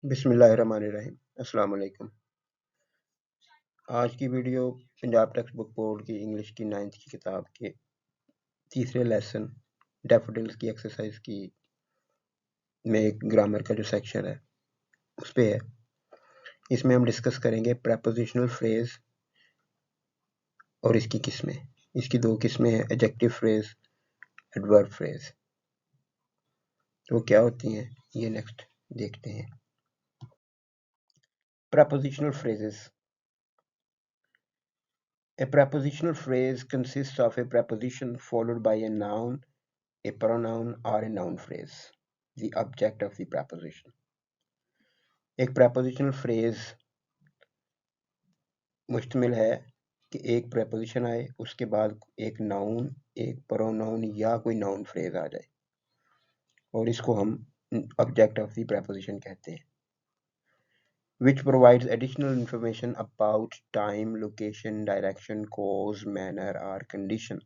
बिस्मिल्लाहिर्रहमानिर्रहीम। अस्सलाम वालेकुम। आज की video Punjab text book board की इंग्लिश की 9th की किताब के तीसरे लेसन डैफोडिल्स की एक्सरसाइज की में एक ग्रामर का जो सेक्शन है उस पे है। इसमें हम डिस्कस करेंगे प्रेपोजिशनल फ्रेज और इसकी किस्में। इसकी दो किस्में हैं, एडजेक्टिव फ्रेज, एडवर्ब फ्रेज। तो वो क्या होती हैं ये नेक्स्ट देखते हैं। Prepositional phrases. A prepositional phrase consists of a preposition followed by a noun, a pronoun or a noun phrase, the object of the preposition. एक prepositional phrase मुश्तमिल है कि एक preposition आए, उसके बाद एक noun, एक pronoun या कोई noun phrase आ जाए और इसको हम object of the preposition कहते हैं, which provides additional information about time, location, direction, cause, manner or condition.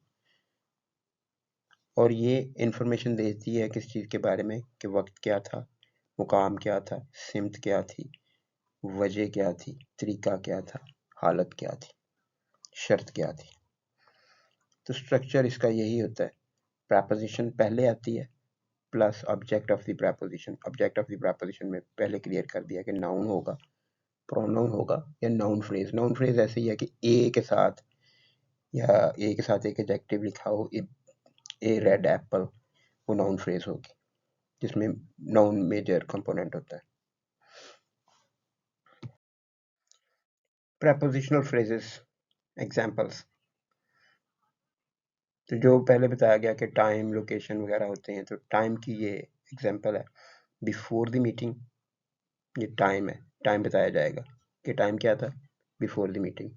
और ये इंफॉर्मेशन देती है किस चीज़ के बारे में कि वक्त क्या था, मुकाम क्या था, सिमत क्या थी, वजह क्या थी, तरीका क्या था, हालत क्या थी, शर्त क्या थी। तो स्ट्रक्चर इसका यही होता है, प्रेपोजिशन पहले आती है plus object of the preposition. Object of the preposition में पहले क्लियर कर दिया कि नाउन होगा, प्रोनाउन होगा या नाउन फ्रेज। नाउन फ्रेज ऐसे ही है कि ए के साथ या ए के साथ एक एडजेक्टिव लिखा हो, ए रेड एप्पल, वो नाउन फ्रेज होगी जिसमें नाउन मेजर कंपोनेंट होता है। प्रेपोजिशनल फ्रेजेस एग्जांपल्स, तो जो पहले बताया गया कि टाइम, लोकेशन वगैरह होते हैं, तो टाइम की ये एग्जांपल है, बिफोर द मीटिंग। ये टाइम है, टाइम बताया जाएगा कि टाइम क्या था before the meeting.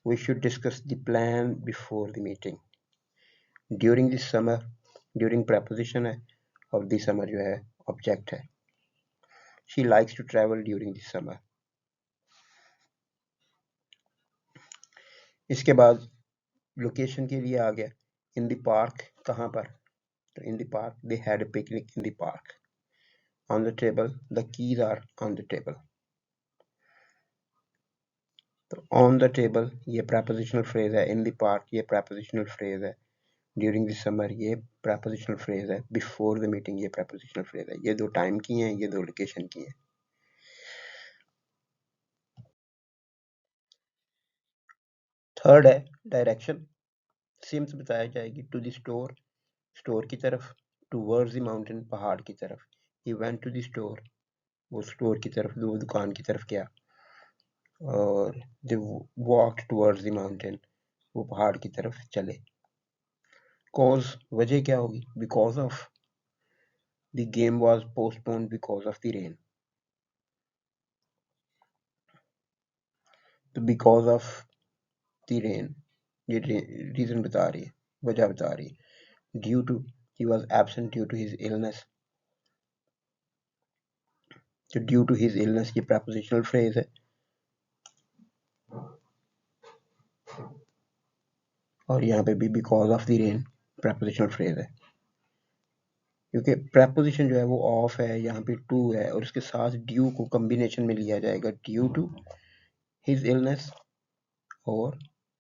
We should discuss the plan before the meeting. During the summer, during preposition है और द समर जो है ऑब्जेक्ट है। She likes to travel during the summer. इसके बाद लोकेशन के लिए आ गया, इन द पार्क, कहाँ पर, तो in the park, they had a picnic in the park. On the table, the keys are on the table. तो ऑन द टेबल ये प्रेपोजिशनल फ्रेज है, इन द पार्क ये प्रेपोजिशनल फ्रेज है, during the summer ये prepositional phrase है, before the meeting ये prepositional phrase है। ये दो टाइम की हैं, ये दो लोकेशन की हैं। थर्ड है डायरेक्शन। सिम्स बताया जाएगी, टू द स्टोर, स्टोर की तरफ, टूवर्ड्स द माउंटेन, पहाड़ की तरफ। He went to the store, वो स्टोर की तरफ, वो दुकान की तरफ गया। और they walked towards the mountain, वो पहाड़ की तरफ चले। कॉज, वजह क्या होगी, because of, the game was postponed because of the rain. तो बिकॉज ऑफ द रेन ये रीजन बता रही है, वजह बता रही है। Due to, he was absent due to his illness. तो ड्यू टू हिज इलनेस ये प्रेपोजिशनल फ्रेज है और यहाँ पे भी because of the rain prepositional phrase है, क्योंकि प्रेपोजिशन जो है वो ऑफ है, यहाँ पे टू है और उसके साथ ड्यू को कॉम्बिनेशन में लिया जाएगा, ड्यू टू हिज इलनेस और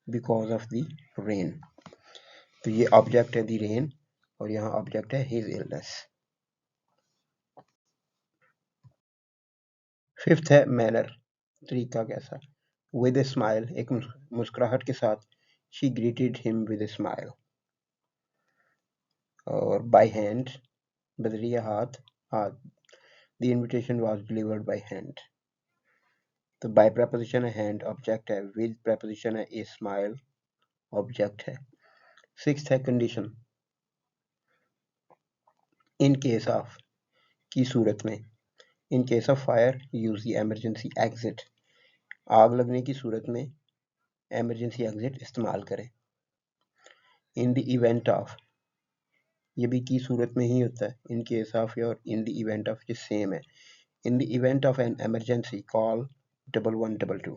बिकॉज ऑफ द रेन। तो ये ऑब्जेक्ट है द रेन और यहाँ ऑब्जेक्ट है हिज इलनेस। फिफ्थ है मैनर, तरीका कैसा, विद ए स्माइल, एक मुस्कुराहट के साथ। She greeted him with a smile. और बाय हैंड, बदरिया हाथ, हाथ, the invitation was delivered by hand. तो बाय प्रपोजिशन है हैंड, ऑब्जेक्ट है, विद प्रपोजिशन है ए स्माइल, ऑब्जेक्ट है। सिक्स्थ है कंडीशन, इन केस ऑफ, की सूरत में। In case of fire use the emergency exit, आग लगने की सूरत में एमरजेंसी एग्जिट इस्तेमाल करें। इन द इवेंट ऑफ, ये भी की सूरत में ही होता है, इन केस ऑफ और इन द इवेंट ऑफ ये सेम है। In the event of N emergency call 1122,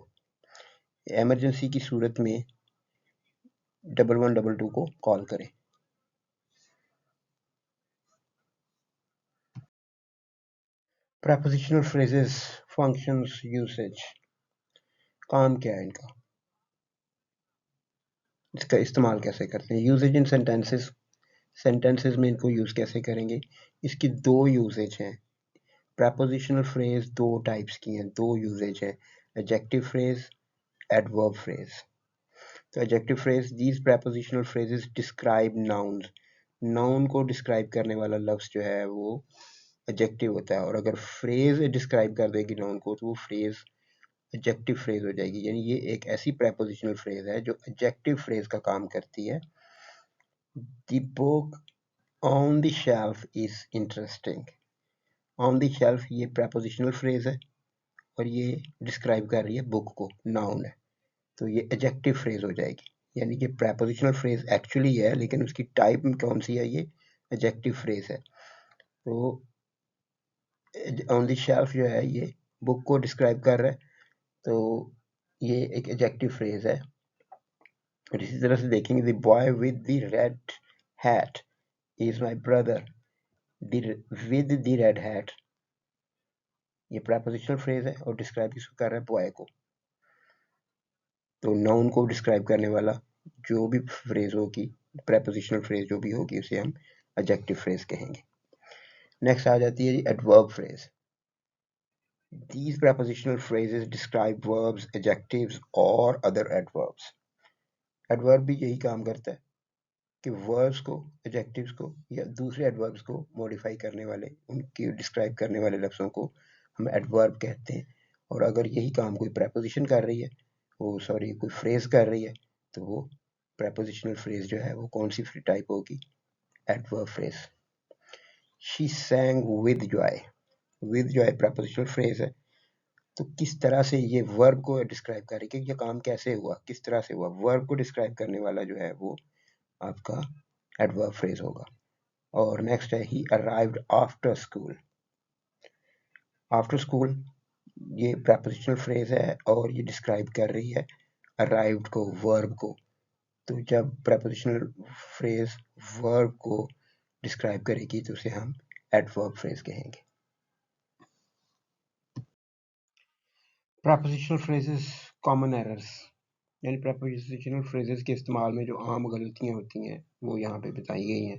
emergency की सूरत में 1122 को कॉल करें। prepositional phrases, functions, usage, काम क्या है इनका, इसका इस्तेमाल कैसे करते हैं. यूजेज इन सेंटेंसेस, सेंटेंसेस में इनको यूज कैसे करेंगे. इसकी दो यूजेज हैं. prepositional phrase दो टाइप्स की हैं, दो यूजेज है. adjective phrase, adverb phrase. तो adjective phrase, these prepositional phrases describe nouns. Noun को डिस्क्राइब करने वाला लफ्ज जो है वो एडजेक्टिव होता है, और अगर फ्रेज डिस्क्राइब कर देगी नाउन को तो वो फ्रेज एडजेक्टिव फ्रेज हो जाएगी. यानी ये एक ऐसी प्रेपोजिशनल फ्रेज है जो एडजेक्टिव फ्रेज का काम करती है. The book on the shelf is interesting. On the shelf ये प्रेपोजिशनल फ्रेज है और ये डिस्क्राइब कर रही है बुक को, नाउन है, तो ये एडजेक्टिव फ्रेज हो जाएगी. यानी कि प्रेपोजिशनल फ्रेज एक्चुअली है लेकिन उसकी टाइप कौन सी है, ये एडजेक्टिव फ्रेज है. तो ऑन द शेल्फ जो है ये बुक को डिस्क्राइब कर रहा है, तो ये एक एडजेक्टिव फ्रेज है. और इसी तरह से देखेंगे, the boy with the red hat is my brother. With the red hat ये प्रेपोजिशनल फ्रेज है और डिस्क्राइब किसको कर रहा है, बॉय को. तो नाउन को डिस्क्राइब करने वाला जो भी फ्रेज होगी, प्रेपोजिशनल फ्रेज जो भी होगी, उसे हम एडजेक्टिव फ्रेज कहेंगे. नेक्स्ट आ जाती है जी adverb phrase. These prepositional phrases describe verbs, adjectives or other adverbs. Adverb भी यही काम करता है कि verbs को, adjectives को या दूसरे adverbs को modify करने वाले, उनकी describe करने वाले लफ्ज़ों को हम adverb कहते हैं. और अगर यही काम कोई preposition कर रही है, कोई phrase कर रही है, तो वो prepositional phrase जो है वो कौन सी टाइप होगी, adverb phrase. She sang with joy. With joy prepositional phrase है. तो किस तरह से ये वर्ब को डिस्क्राइब कर रही है कि ये काम कैसे हुआ, किस तरह से हुआ, वर्ब को डिस्क्राइब करने वाला जो है वो आपका एडवर्ब फ्रेज होगा. और नेक्स्ट है ही arrived after school. After school ये प्रेपोजिशनल फ्रेज है और ये डिस्क्राइब कर रही है अराइव्ड को, वर्ब को. तो जब प्रेपोजिशनल फ्रेज वर्ब को डिस्क्राइब करेगी तो उसे हम एडवर्ब फ्रेज कहेंगे. प्रेपोजिशनल फ्रेजेस, कॉमन एरर्स, यानी प्रेपोजिशनल फ्रेजेस के इस्तेमाल में जो आम गलतियां होती हैं वो यहाँ पे बताई गई हैं.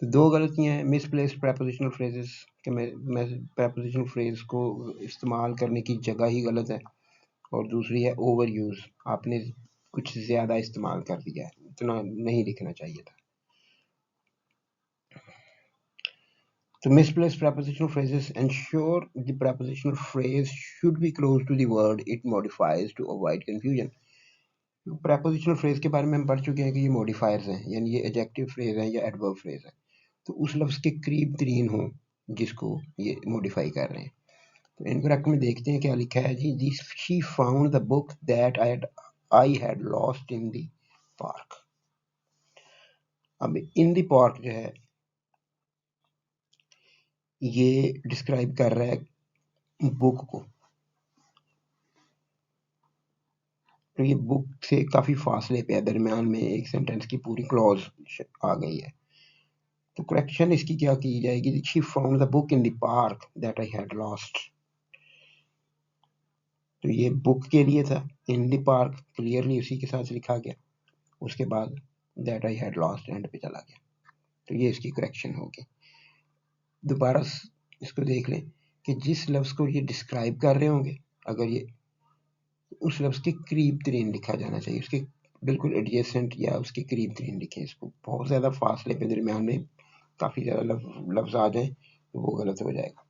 तो दो गलतियां हैं. मिसप्लेस्ड प्रेपोजिशनल फ्रेजेस के प्रेपोजिशनल फ्रेज को इस्तेमाल करने की जगह ही गलत है, और दूसरी है ओवर यूज, आपने कुछ ज़्यादा इस्तेमाल कर दिया है, इतना नहीं लिखना चाहिए था. So misplaced prepositional phrases ensure the prepositional phrase should be close to the word it modifies to avoid confusion. Prepositional phrase के बारे में हम पढ़ चुके हैं कि ये मॉडिफायर्स हैं, यानी ये एडजेक्टिव फ्रेज है या एडवर्ब फ्रेज है, तो उस लफ्ज़ के करीब तरीन हो जिसको ये मॉडिफाई कर रहे हैं. तो इनकरेक्ट में देखते हैं क्या लिखा है जी. She found the book that I had lost in the park. अब इन द पार्क जो है ये डिस्क्राइब कर रहा है बुक को, तो ये बुक से काफ़ी फासले पे है, दरमियान में एक सेंटेंस की पूरी क्लॉज आ गई है. तो करेक्शन इसकी क्या की जाएगी, she found the book in the park that I had lost. तो ये बुक के लिए था, इन द पार्क क्लियरली उसी के साथ लिखा गया, उसके बाद that I had lost and पे चला गया. तो ये इसकी करेक्शन होगी. दोबारा इसको देख लें कि जिस लफ्ज़ को ये डिस्क्राइब कर रहे होंगे, अगर ये उस लफ्ज़ के करीब तरीन लिखा जाना चाहिए, उसके बिल्कुल एडजेसेंट या उसके करीब तरीन लिखें. इसको बहुत ज़्यादा फासले पे दरमियान में काफ़ी ज़्यादा लफ्ज़ आ जाएं तो वो गलत हो जाएगा.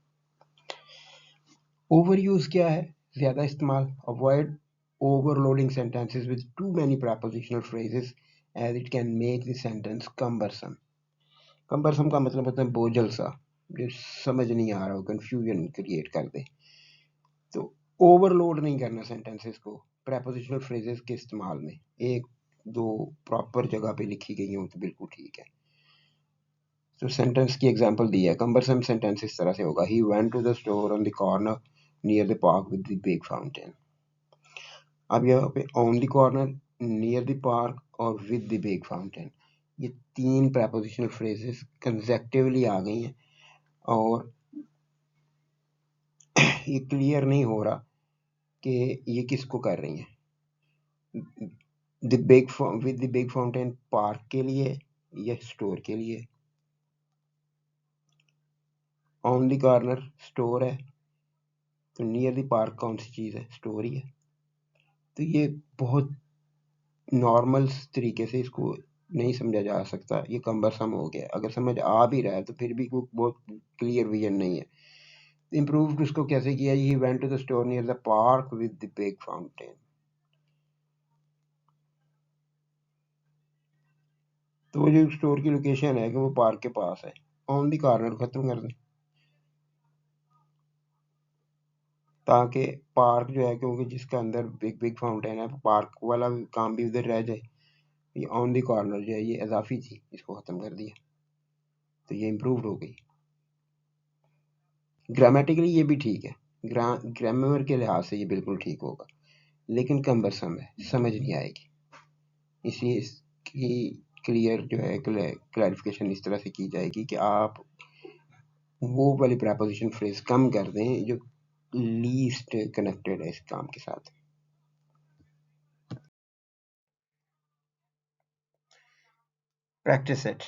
ओवर यूज़ क्या है, ज़्यादा इस्तेमाल. Avoid overloading sentences with too many prepositional phrases as it can make the sentence cumbersome. cumbersome का मतलब होता है बोझल सा, जो समझ नहीं आ रहा हो, confusion क्रिएट कर दे. तो ओवरलोड नहीं करना सेंटेंसेस को प्रेपोजिशनल फ्रेजेस के इस्तेमाल में. एक दो प्रॉपर जगह पे लिखी गई हो तो बिल्कुल ठीक है. तो सेंटेंस की एग्जांपल दी है. कंबरसम सेंटेंस इस तरह से होगा, he went to the store on the corner near the park with the big fountain. अब यहाँ पे on the corner, near the park और विद द बिग फाउंटेन, ये तीन प्रेपोजिशनल फ्रेजेस कंसेक्टिवली आ गई हैं और ये क्लियर नहीं हो रहा कि ये किसको कर रही हैं। द बिग फाउंटेन पार्क के लिए या स्टोर के लिए। ऑन द कॉर्नर स्टोर है, तो नियर द पार्क कौन सी चीज़ है? स्टोर ही है। तो ये बहुत नॉर्मल तरीके से इसको नहीं समझा जा सकता, ये कम्बरसम हो गया। अगर समझ आ भी रहा है तो फिर भी कोई बहुत क्लियर विजन नहीं है। इम्प्रूव उसको कैसे किया? He went to the store near the park with the big fountain. तो वो जो स्टोर की लोकेशन है कि वो पार्क के पास है, ऑन द कॉर्नर खत्म कर दें, ताकि पार्क जो है, क्योंकि जिसका अंदर बिग फाउंटेन है, पार्क वाला काम भी उधर रह जाए। ये ऑन द कॉर्नर जो है ये इजाफी थी, इसको खत्म कर दिया, तो ये इम्प्रूव हो गई। ग्रामेटिकली ये भी ठीक है, ग्रामर के लिहाज से ये बिल्कुल ठीक होगा, लेकिन कम्बरसम है, समझ नहीं आएगी। इसलिए इसकी क्लियर जो है क्लैरिफिकेशन इस तरह से की जाएगी कि आप वो वाली प्रपोजिशन फ्रेज कम कर दें जो लीस्ट कनेक्टेड है इस काम के साथ। Practice set.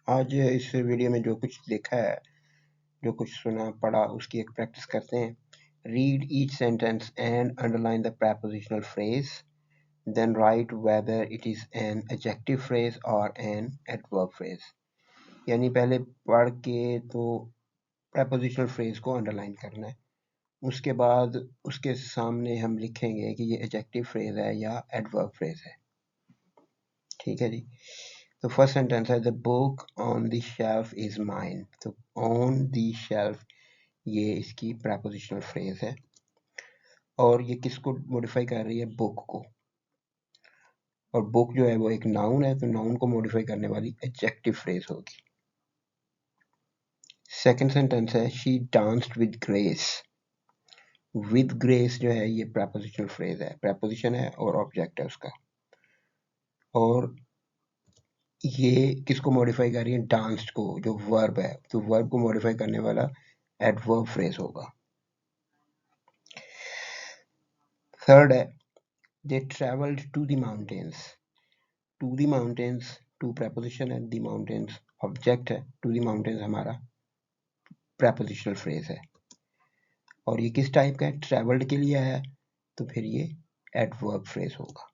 आज इस वीडियो में जो कुछ देखा है, जो कुछ सुना पढ़ा, उसकी एक प्रैक्टिस करते हैं। Read each sentence and underline the prepositional phrase, then write whether it is an adjective phrase or an adverb phrase। यानी पहले पढ़ के तो prepositional phrase को अंडरलाइन करना है, उसके बाद उसके सामने हम लिखेंगे कि ये adjective phrase है या adverb phrase है। ठीक है जी। तो फर्स्ट सेंटेंस है, the book on the shelf is mine. तो ऑन द शेल्फ ये इसकी prepositional phrase है, और ये किसको मॉडिफाई कर रही है? बुक को। और बुक जो है वो एक नाउन है, तो नाउन को मॉडिफाई करने वाली एडजेक्टिव फ्रेज होगी। सेकंड सेंटेंस है, she danced with grace. With grace जो है ये प्रपोजिशनल फ्रेज है, प्रपोजिशन है और ऑब्जेक्ट है उसका, और ये किसको मॉडिफाई कर रही है? डांस्ड को, जो वर्ब है, तो वर्ब को मॉडिफाई करने वाला एडवर्ब फ्रेज होगा। थर्ड है, they travelled to the mountains. To the mountains, to preposition है, द माउंटेन्स ऑब्जेक्ट है, टू द माउंटेन्स हमारा प्रपोजिशनल फ्रेज है, और ये किस टाइप का है? ट्रेवल्ड के लिए है, तो फिर ये एडवर्ब फ्रेज होगा।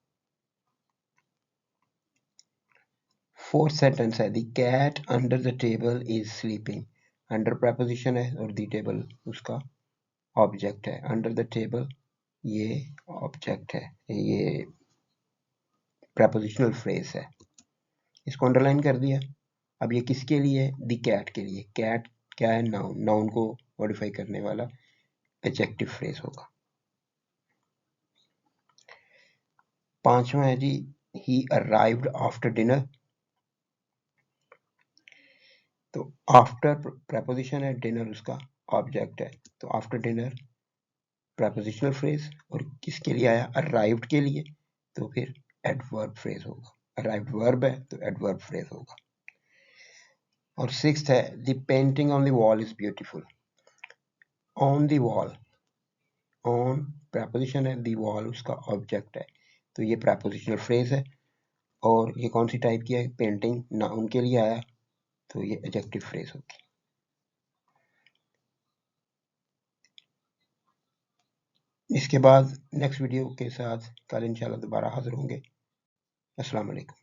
फोर्थ सेंटेंस है, the cat under the table is sleeping. Under preposition है और द टेबल उसका ऑब्जेक्ट है। अंडर द टेबल ये ऑब्जेक्ट है, ये प्रपोजिशनल फ्रेज है, इसको अंडरलाइन कर दिया। अब ये किसके लिए? द कैट के लिए। कैट क्या है? नाउन, नाउन को मॉडिफाई करने वाला एडजेक्टिव फ्रेज होगा। पांचवा है जी, ही अराइव्ड आफ्टर डिनर। तो आफ्टर प्रपोजिशन है, डिनर उसका ऑब्जेक्ट है, तो आफ्टर डिनर प्रपोजिशनल फ्रेज, और किसके लिए आया? अराइव्ड के लिए, तो फिर एडवर्ब फ्रेज होगा। अराइव्ड वर्ब है तो एडवर्ब फ्रेज होगा। और सिक्स्थ है, the painting on the wall is beautiful. On the wall, on preposition है, द वॉल उसका ऑब्जेक्ट है, तो ये प्रपोजिशनल फ्रेज है, और ये कौन सी टाइप की है? पेंटिंग, नाउन के लिए आया, तो ये एडजेक्टिव फ्रेज होगी। इसके बाद नेक्स्ट वीडियो के साथ कल इंशाल्लाह दोबारा हाजिर होंगे। अस्सलाम वालेकुम।